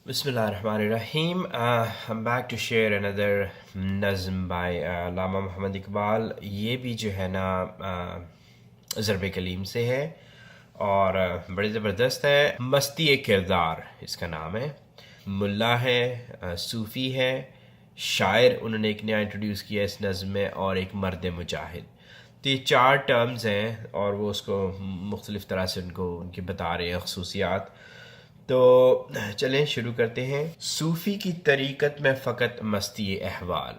بسم اللہ الرحمن الرحیم. I'm back to share another نظم by علامہ محمد اقبال. یہ بھی جو ہے نا ضرب کلیم سے ہے اور بڑی زبردست ہے. مستی کردار اس کا نام ہے. ملا ہے، صوفی ہے، شاعر انہوں نے ایک نیا انٹروڈیوس کیا اس نظم میں، اور ایک مرد مجاہد. تو یہ چار ٹرمز ہیں اور وہ اس کو مختلف طرح سے ان کی بتا رہے ہیں خصوصیات. تو چلیں شروع کرتے ہیں. صوفی کی طریقت میں فقط مستی احوال.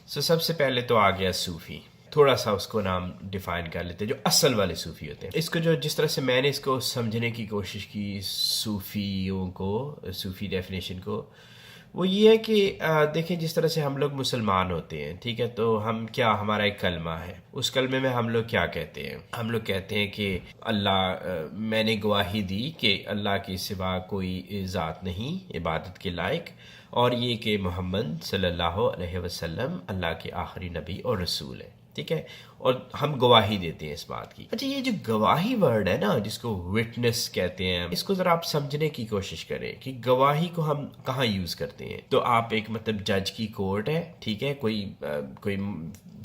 سب سے پہلے تو آ گیا صوفی. تھوڑا سا اس کو نام ڈیفائن کر لیتے ہیں جو اصل والے صوفی ہوتے ہیں. اس کو جس طرح سے میں نے اس کو سمجھنے کی کوشش کی صوفیوں کو، صوفی ڈیفینیشن کو، وہ یہ ہے کہ دیکھیں جس طرح سے ہم لوگ مسلمان ہوتے ہیں، ٹھیک ہے، تو ہم کیا، ہمارا ایک کلمہ ہے. اس کلمے میں ہم لوگ کیا کہتے ہیں؟ ہم لوگ کہتے ہیں کہ اللہ، میں نے گواہی دی کہ اللہ کے سوا کوئی ذات نہیں عبادت کے لائق، اور یہ کہ محمد صلی اللہ علیہ وسلم اللہ کے آخری نبی اور رسول ہے. ٹھیک ہے، اور ہم گواہی دیتے ہیں اس بات کی. اچھا، یہ جو گواہی ورڈ ہے نا، جس کو وٹنس کہتے ہیں، اس کو ذرا آپ سمجھنے کی کوشش کریں کہ گواہی کو ہم کہاں یوز کرتے ہیں. تو آپ ایک مطلب جج کی کورٹ ہے، ٹھیک ہے، کوئی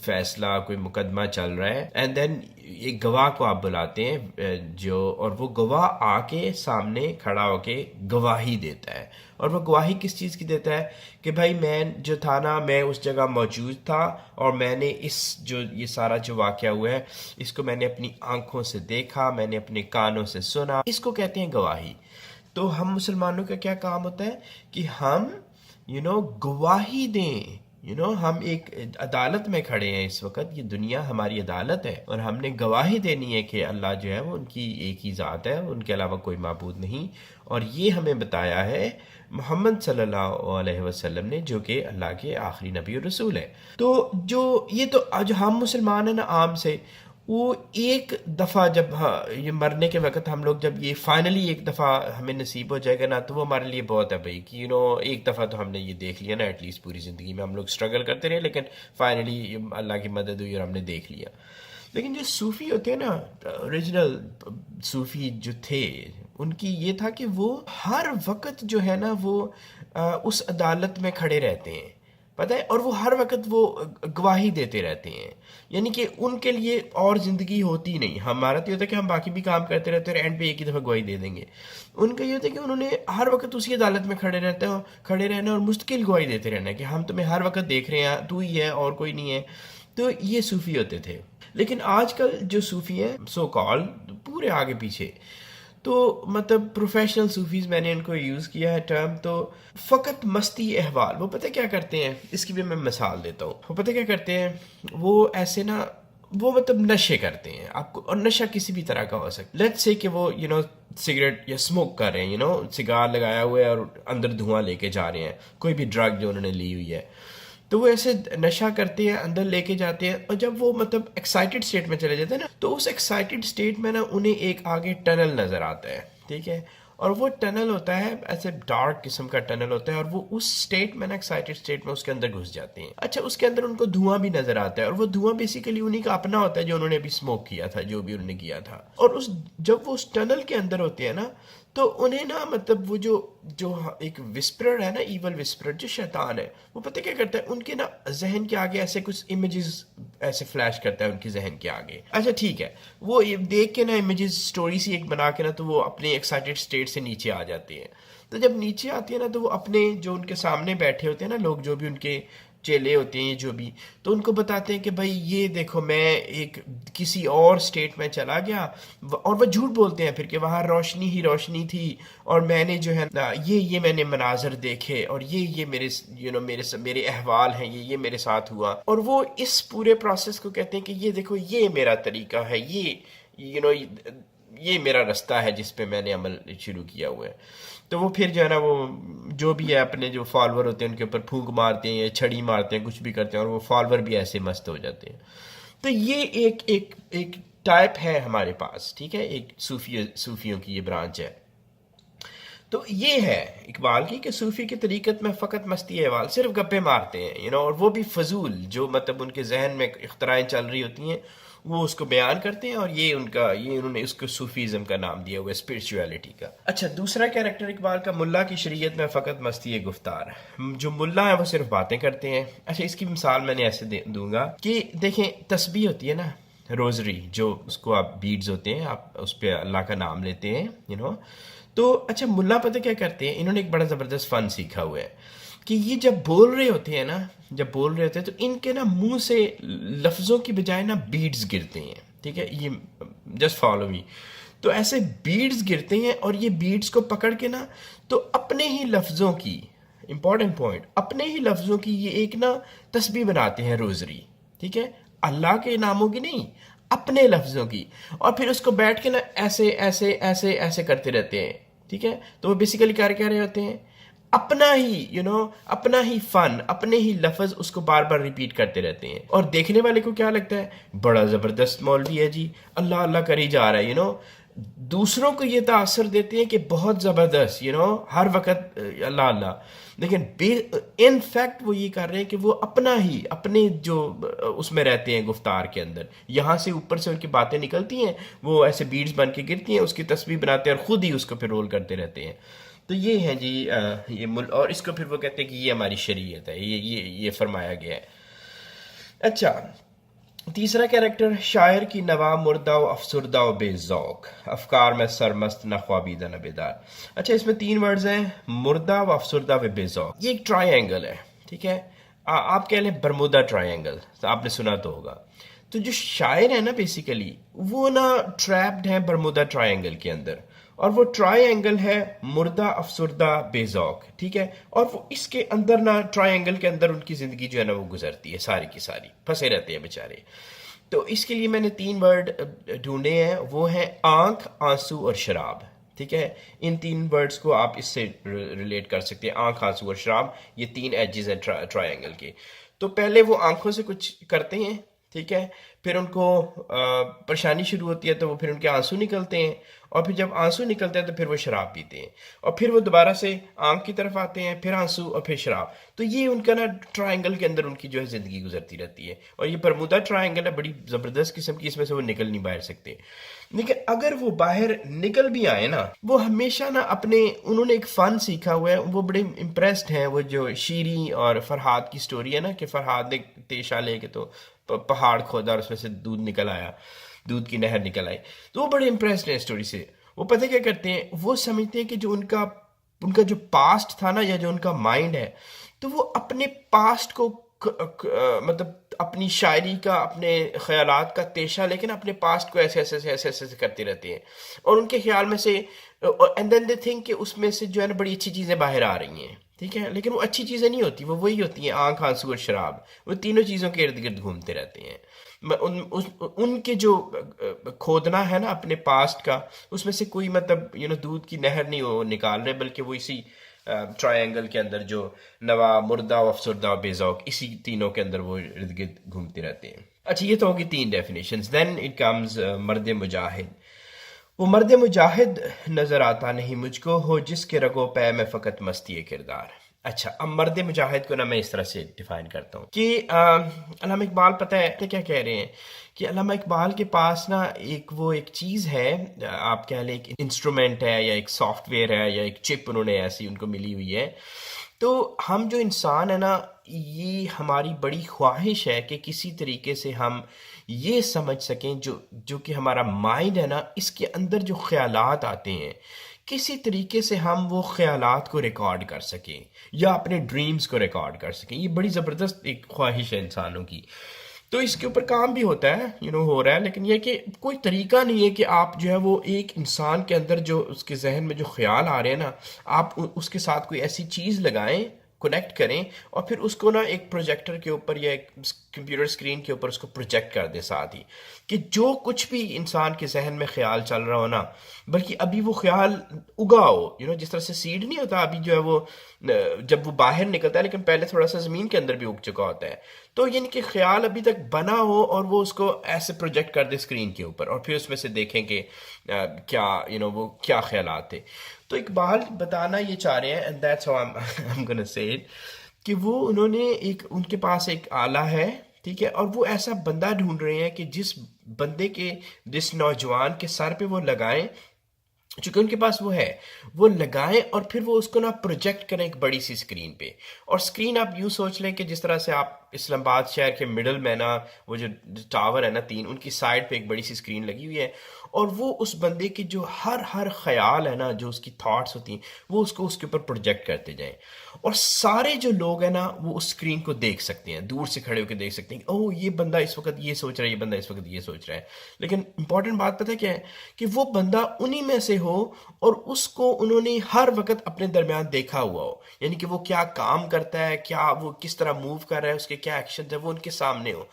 فیصلہ، کوئی مقدمہ چل رہا ہے، اینڈ دین ایک گواہ کو آپ بلاتے ہیں اور وہ گواہ آ کے سامنے کھڑا ہو کے گواہی دیتا ہے. اور وہ گواہی کس چیز کی دیتا ہے؟ کہ بھائی میں جو تھا نا، میں اس جگہ موجود تھا اور میں نے یہ سارا جو واقعہ ہوا ہے اس کو میں نے اپنی آنکھوں سے دیکھا، میں نے اپنے کانوں سے سنا. اس کو کہتے ہیں گواہی. تو ہم مسلمانوں کا کیا کام ہوتا ہے کہ ہم گواہی دیں. ہم ایک عدالت میں کھڑے ہیں اس وقت، یہ دنیا ہماری عدالت ہے، اور ہم نے گواہی دینی ہے کہ اللہ جو ہے وہ ان کی ایک ہی ذات ہے، ان کے علاوہ کوئی معبود نہیں. اور یہ ہمیں بتایا ہے محمد صلی اللہ علیہ وسلم نے، جو کہ اللہ کے آخری نبی اور رسول ہے. تو جو ہم مسلمان ہیں نا عام سے، وہ ایک دفعہ جب یہ مرنے کے وقت ہم لوگ جب یہ فائنلی ایک دفعہ ہمیں نصیب ہو جائے گا نا، تو وہ ہمارے لیے بہت ہے بھائی کہ ایک دفعہ تو ہم نے یہ دیکھ لیا نا. ایٹ لیسٹ پوری زندگی میں ہم لوگ اسٹرگل کرتے رہے، لیکن فائنلی اللہ کی مدد ہوئی اور ہم نے دیکھ لیا. لیکن جو صوفی ہوتے ہیں نا، اوریجنل صوفی جو تھے، ان کی یہ تھا کہ وہ ہر وقت جو ہے نا وہ اس عدالت میں کھڑے رہتے ہیں، پتہ ہے، اور وہ ہر وقت وہ گواہی دیتے رہتے ہیں. یعنی کہ ان کے لیے اور زندگی ہوتی نہیں. ہمارا تو یہ ہوتا ہے کہ ہم باقی بھی کام کرتے رہتے ہیں اور اینڈ پہ ایک ہی دفعہ گواہی دے دیں گے. ان کا یہ ہوتا ہے کہ انہوں نے ہر وقت اسی عدالت میں کھڑے رہنا اور مستقل گواہی دیتے رہنا ہے کہ ہم تمہیں ہر وقت دیکھ رہے ہیں، تو ہی ہے اور کوئی نہیں ہے. تو یہ صوفی ہوتے تھے. لیکن آج کل جو صوفی ہیں سو کال پورے آگے پیچھے، تو مطلب پروفیشنل صوفیز میں نے ان کو یوز کیا ہے ٹرم، تو فقط مستی احوال. وہ پتہ کیا کرتے ہیں، اس کی بھی میں مثال دیتا ہوں. وہ پتہ کیا کرتے ہیں، وہ ایسے نا، وہ مطلب نشے کرتے ہیں آپ کو، اور نشہ کسی بھی طرح کا ہو سکتا ہے. لیٹس سے کہ وہ سگریٹ یا اسموک کر رہے ہیں، سگار لگایا ہوا ہے اور اندر دھواں لے کے جا رہے ہیں، کوئی بھی ڈرگ جو انہوں نے لی ہوئی ہے. تو وہ ایسے نشہ کرتے ہیں، اندر لے کے جاتے ہیں، اور جب وہ مطلب ایکسائٹڈ اسٹیٹ میں چلے جاتے ہیں نا، تو اس ایکسائٹڈ اسٹیٹ میں نا انہیں ایک آگے ٹنل نظر آتا ہے. ٹھیک ہے، اور وہ ٹنل ہوتا ہے ایسے ڈارک قسم کا ٹنل ہوتا ہے، اور وہ اس اسٹیٹ میں نا، ایکسائٹڈ اسٹیٹ میں اس کے اندر گھس جاتے ہیں. اچھا، اس کے اندر ان کو دھواں بھی نظر آتا ہے، اور وہ دھواں بیسیکلی انہیں کا اپنا ہوتا ہے جو انہوں نے ابھی اسموک کیا تھا، جو بھی انہوں نے کیا تھا. اور جب وہ اس ٹنل کے اندر ہوتے ہیں نا، تو انہیں نا مطلب وہ جو ایک وسپرر ہے نا، ایول وسپرر جو شیطان ہے، وہ پتہ کیا کرتا ہے، ان کے نا ذہن کے آگے ایسے کچھ امیجز ایسے فلیش کرتا ہے ان کے ذہن کے آگے. اچھا ٹھیک ہے، وہ دیکھ کے نا امیجز اسٹوری سی ایک بنا کے نا، تو وہ اپنے ایکسائٹڈ اسٹیٹ سے نیچے آ جاتے ہیں. تو جب نیچے آتی ہے نا، تو وہ اپنے جو ان کے سامنے بیٹھے ہوتے ہیں نا لوگ، جو بھی ان کے چیلے ہوتے ہیں جو بھی، تو ان کو بتاتے ہیں کہ بھائی یہ دیکھو، میں ایک کسی اور سٹیٹ میں چلا گیا، اور وہ جھوٹ بولتے ہیں پھر کہ وہاں روشنی ہی روشنی تھی، اور میں نے جو ہے یہ میں نے مناظر دیکھے، اور یہ میرے احوال ہیں، یہ میرے ساتھ ہوا. اور وہ اس پورے پروسیس کو کہتے ہیں کہ یہ دیکھو، یہ میرا طریقہ ہے، یہ میرا رستہ ہے جس پہ میں نے عمل شروع کیا ہوا ہے. تو وہ پھر جو ہے نا، وہ جو بھی ہے اپنے جو فالوور ہوتے ہیں ان کے اوپر پھونک مارتے ہیں یا چھڑی مارتے ہیں، کچھ بھی کرتے ہیں، اور وہ فالوور بھی ایسے مست ہو جاتے ہیں. تو یہ ایک ٹائپ ہے ہمارے پاس، ٹھیک ہے، ایک صوفیوں کی یہ برانچ ہے. تو یہ ہے اقبال کی کہ صوفی کی طریقت میں فقط مستی احوال، صرف گپے مارتے ہیں، اور وہ بھی فضول، جو مطلب ان کے ذہن میں اختراعیں چل رہی ہوتی ہیں وہ اس کو بیان کرتے ہیں، اور یہ انہوں نے اس کو صوفیزم کا نام دیا ہوا ہے، اسپرچویلٹی کا۔ اچھا، دوسرا کیریکٹر اقبال کا، ملا کی شریعت میں فقط مستی گفتار۔ جو ملا ہے وہ صرف باتیں کرتے ہیں۔ اچھا، اس کی مثال میں نے ایسے دوں گا کہ دیکھیں، تسبیح ہوتی ہے نا، روزری، جو اس کو آپ بیڈز ہوتے ہیں، آپ اس پہ اللہ کا نام لیتے ہیں، تو اچھا، ملا پتہ کیا کرتے ہیں، انہوں نے ایک بڑا زبردست فن سیکھا ہوا ہے کہ یہ جب بول رہے ہوتے ہیں نا، تو ان کے نا منہ سے لفظوں کی بجائے نا بیڈز گرتے ہیں، ٹھیک ہے، یہ جسٹ فالو می، تو ایسے بیڈز گرتے ہیں، اور یہ بیڈز کو پکڑ کے نا، تو اپنے ہی لفظوں کی، امپورٹنٹ پوائنٹ، اپنے ہی لفظوں کی یہ ایک نا تسبیح بناتے ہیں، روزری، ٹھیک ہے، اللہ کے ناموں کی نہیں، اپنے لفظوں کی، اور پھر اس کو بیٹھ کے نا ایسے ایسے ایسے ایسے کرتے رہتے ہیں، ٹھیک ہے، تو وہ بیسیکلی کیا رہے ہوتے ہیں، اپنا ہی اپنا ہی فن، اپنے ہی لفظ اس کو بار بار ریپیٹ کرتے رہتے ہیں، اور دیکھنے والے کو کیا لگتا ہے، بڑا زبردست مولوی ہے جی، اللہ اللہ کری جا رہا ہے، دوسروں کو یہ تاثر دیتے ہیں کہ بہت زبردست، ہر وقت اللہ اللہ، لیکن ان فیکٹ وہ یہ کر رہے ہیں کہ وہ اپنے جو اس میں رہتے ہیں گفتار کے اندر، یہاں سے اوپر سے ان کی باتیں نکلتی ہیں، وہ ایسے بیڈز بن کے گرتی ہیں، اس کی تسبیح بناتے ہیں، اور خود ہی اس کو پھر رول کرتے رہتے ہیں۔ تو یہ ہے جی، اور اس کو پھر وہ کہتے ہیں کہ یہ ہماری شریعت ہے، یہ فرمایا گیا ہے۔ اچھا، تیسرا کیریکٹر، شاعر کی نوا مردہ و افسردہ و بے ذوق، افکار میں سرمست نہ خوابیدہ نہ بیدار۔ اچھا، اس میں 3 ورڈز ہیں، مردہ و افسردہ و بے ذوق۔ یہ ایک ٹرائی اینگل ہے، ٹھیک ہے، آپ کہہ لیں برمودا ٹرائی اینگل، تو آپ نے سنا تو ہوگا۔ تو جو شاعر ہے نا، بیسیکلی وہ نا ٹریپڈ ہیں برمودا ٹرائی اینگل کے اندر، اور وہ ٹرائی اینگل ہے مردہ افسردہ بے ذوق، ٹھیک ہے، اور وہ اس کے اندر نا، ٹرائی اینگل کے اندر ان کی زندگی جو ہے نا وہ گزرتی ہے، ساری کی ساری پھنسے رہتے ہیں بیچارے۔ تو اس کے لیے میں نے 3 ورڈ ڈھونڈے ہیں، وہ ہیں آنکھ، آنسو اور شراب، ٹھیک ہے، ان 3 ورڈز کو آپ اس سے ریلیٹ کر سکتے ہیں، آنکھ، آنسو اور شراب، یہ 3 ایجز ہیں ٹرائی اینگل کے۔ تو پہلے وہ آنکھوں سے کچھ کرتے ہیں، ٹھیک ہے، پھر ان کو پریشانی شروع ہوتی ہے، تو وہ پھر ان کے آنسو نکلتے ہیں، اور پھر جب آنسو نکلتے ہیں تو پھر وہ شراب پیتے ہیں، اور پھر وہ دوبارہ سے آنکھ کی طرف آتے ہیں، پھر آنسو اور پھر شراب۔ تو یہ ان کا نا ٹرائنگل کے اندر ان کی جو ہے زندگی گزرتی رہتی ہے، اور یہ برمودا ٹرائنگل ہے، بڑی زبردست قسم کی، اس میں سے وہ نکل نہیں باہر سکتے۔ لیکن اگر وہ باہر نکل بھی آئے نا، وہ ہمیشہ نا انہوں نے ایک فن سیکھا ہوا ہے، وہ بڑے امپریسڈ ہیں، وہ جو شیری اور فرحاد کی سٹوری ہے نا، کہ فرحاد نے تیشہ لے کے تو پہاڑ کھودا اور اس میں سے دودھ نکل آیا، دودھ کی نہر نکل آئی، تو وہ بڑے امپریسڈ ہیں اسٹوری سے۔ وہ پتہ کیا کرتے ہیں، وہ سمجھتے ہیں کہ جو ان کا جو پاسٹ تھا نا، یا جو ان کا مائنڈ ہے، تو وہ اپنے پاسٹ کو مطلب اپنی شاعری کا، اپنے خیالات کا تیشہ لے کے نا، اپنے پاسٹ کو ایسے ایسے ایسے ایسے کرتے رہتے ہیں، اور ان کے خیال میں سے اینڈ دین دے تھنک کہ اس میں سے جو ہے نا بڑی اچھی چیزیں باہر آ رہی ہیں، ٹھیک ہے، لیکن وہ اچھی چیزیں نہیں ہوتی، وہ وہی ہوتی ہیں، آنکھ، آنسو اور شراب، وہ تینوں چیزوں کے ارد گرد گھومتے رہتے ہیں۔ ان کے جو کھودنا ہے نا اپنے پاسٹ کا، اس میں سے کوئی مطلب دودھ کی نہر نہیں وہ نکال رہے، بلکہ وہ اسی ٹرائی اینگل کے اندر، جو نوا، مردہ و افسردہ و بے ذوق، اسی تینوں کے اندر وہ ارد گرد گھومتے رہتے ہیں۔ اچھا، یہ تو ہوگی 3 ڈیفینیشنز۔ دین اٹ کمز مرد مجاہد۔ وہ مرد مجاہد نظر آتا نہیں مجھ کو، ہو جس کے رگو پے میں فقط مستی کردار۔ اچھا، اب مرد مجاہد کو نا میں اس طرح سے ڈیفائن کرتا ہوں کہ علامہ اقبال، پتہ ہے کیا کہہ رہے ہیں، کہ علامہ اقبال کے پاس نا ایک چیز ہے، آپ کہہ لیں ایک انسٹرومنٹ ہے، یا ایک سافٹ ویئر ہے، یا ایک چپ انہوں نے ایسی ان کو ملی ہوئی ہے۔ تو ہم جو انسان ہے نا، یہ ہماری بڑی خواہش ہے کہ کسی طریقے سے ہم یہ سمجھ سکیں، جو کہ ہمارا مائنڈ ہے نا، اس کے اندر جو خیالات آتے ہیں، کسی طریقے سے ہم وہ خیالات کو ریکارڈ کر سکیں، یا اپنے ڈریمز کو ریکارڈ کر سکیں۔ یہ بڑی زبردست ایک خواہش ہے انسانوں کی۔ تو اس کے اوپر کام بھی ہوتا ہے، ہو رہا ہے، لیکن یہ کہ کوئی طریقہ نہیں ہے کہ آپ جو ہے وہ ایک انسان کے اندر جو اس کے ذہن میں جو خیال آ رہے ہیں نا، آپ اس کے ساتھ کوئی ایسی چیز لگائیں، کنیکٹ کریں، اور پھر اس کو نا ایک پروجیکٹر کے اوپر یا ایک کمپیوٹر اسکرین کے اوپر اس کو پروجیکٹ کر دیں ساتھ ہی، کہ جو کچھ بھی انسان کے ذہن میں خیال چل رہا ہو نا، بلکہ ابھی وہ خیال اگا ہو، جس طرح سے سیڈ نہیں ہوتا، ابھی جو ہے وہ جب وہ باہر نکلتا ہے لیکن پہلے تھوڑا سا زمین کے اندر بھی اگ چکا ہوتا ہے، تو یعنی کہ خیال ابھی تک بنا ہو، اور وہ اس کو ایسے پروجیکٹ کر دے اسکرین کے اوپر، اور پھر اس میں سے دیکھیں کہ کیا وہ کیا خیالات تھے۔ تو اقبال بتانا یہ چاہ رہے ہیں، and that's how I'm gonna say it، کہ وہ انہوں نے ان کے پاس ایک آلہ ہے، ٹھیک ہے، اور وہ ایسا بندہ ڈھونڈ رہے ہیں کہ جس نوجوان کے سر پہ وہ لگائیں، چونکہ ان کے پاس وہ ہے، وہ لگائیں اور پھر وہ اس کو نا پروجیکٹ کریں ایک بڑی سی اسکرین پہ. اور اسکرین آپ یوں سوچ لیں کہ جس طرح سے آپ اسلام آباد شہر کے مڈل میں نا وہ جو ٹاور ہے نا 3، ان کی سائڈ پہ ایک بڑی سی اسکرین لگی ہوئی ہے، اور وہ اس بندے کے جو ہر خیال ہے نا، جو اس کی تھاٹس ہوتی ہیں، وہ اس کو اس کے اوپر پروجیکٹ کرتے جائیں. اور سارے جو لوگ ہیں نا وہ اس اسکرین کو دیکھ سکتے ہیں، دور سے کھڑے ہو کے دیکھ سکتے ہیں کہ اوہ یہ بندہ اس وقت یہ سوچ رہا ہے، یہ بندہ اس وقت یہ سوچ رہا ہے. لیکن امپورٹنٹ بات پتہ کیا ہے، کہ وہ بندہ انہی میں سے ہو اور اس کو انہوں نے ہر وقت اپنے درمیان دیکھا ہوا ہو، یعنی کہ وہ کیا کام کرتا ہے، کیا وہ کس طرح موو کر رہا ہے، اس کے کیا ایکشن ہے، وہ ان کے سامنے ہو.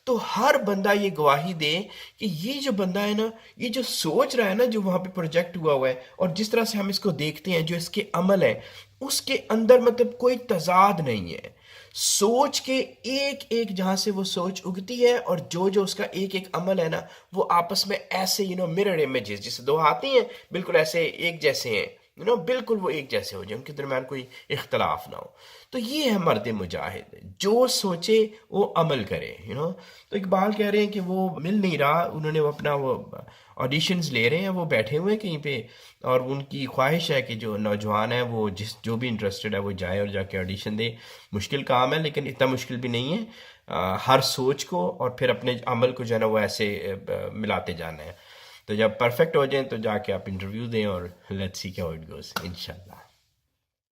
تو ہر بندہ یہ گواہی دے کہ یہ جو بندہ ہے نا، یہ جو سوچ رہا ہے نا، جو وہاں پہ پروجیکٹ ہوا ہے، اور جس طرح سے ہم اس کو دیکھتے ہیں، جو اس کے عمل ہے، اس کے اندر مطلب کوئی تضاد نہیں ہے. سوچ کے ایک ایک جہاں سے وہ سوچ اگتی ہے، اور جو اس کا ایک ایک عمل ہے نا، وہ آپس میں ایسے مرر امیجز، جیسے دو ہاتھی ہیں بالکل ایسے ایک جیسے ہیں، بالکل وہ ایک جیسے ہو جائے، ان کے درمیان کوئی اختلاف نہ ہو. تو یہ ہے مرد مجاہد، جو سوچے وہ عمل کرے. تو اقبال کہہ رہے ہیں کہ وہ مل نہیں رہا، انہوں نے وہ آڈیشنز لے رہے ہیں، وہ بیٹھے ہوئے ہیں کہیں پہ، اور ان کی خواہش ہے کہ جو نوجوان ہے وہ جو بھی انٹرسٹڈ ہے وہ جائے اور جا کے آڈیشن دے. مشکل کام ہے لیکن اتنا مشکل بھی نہیں ہے. ہر سوچ کو اور پھر اپنے عمل کو جو ہے نا وہ ایسے ملاتے جانا ہے. تو جب پرفیکٹ ہو جائیں تو جا کے آپ انٹرویو دیں، اور let's see how it goes انشاءاللہ.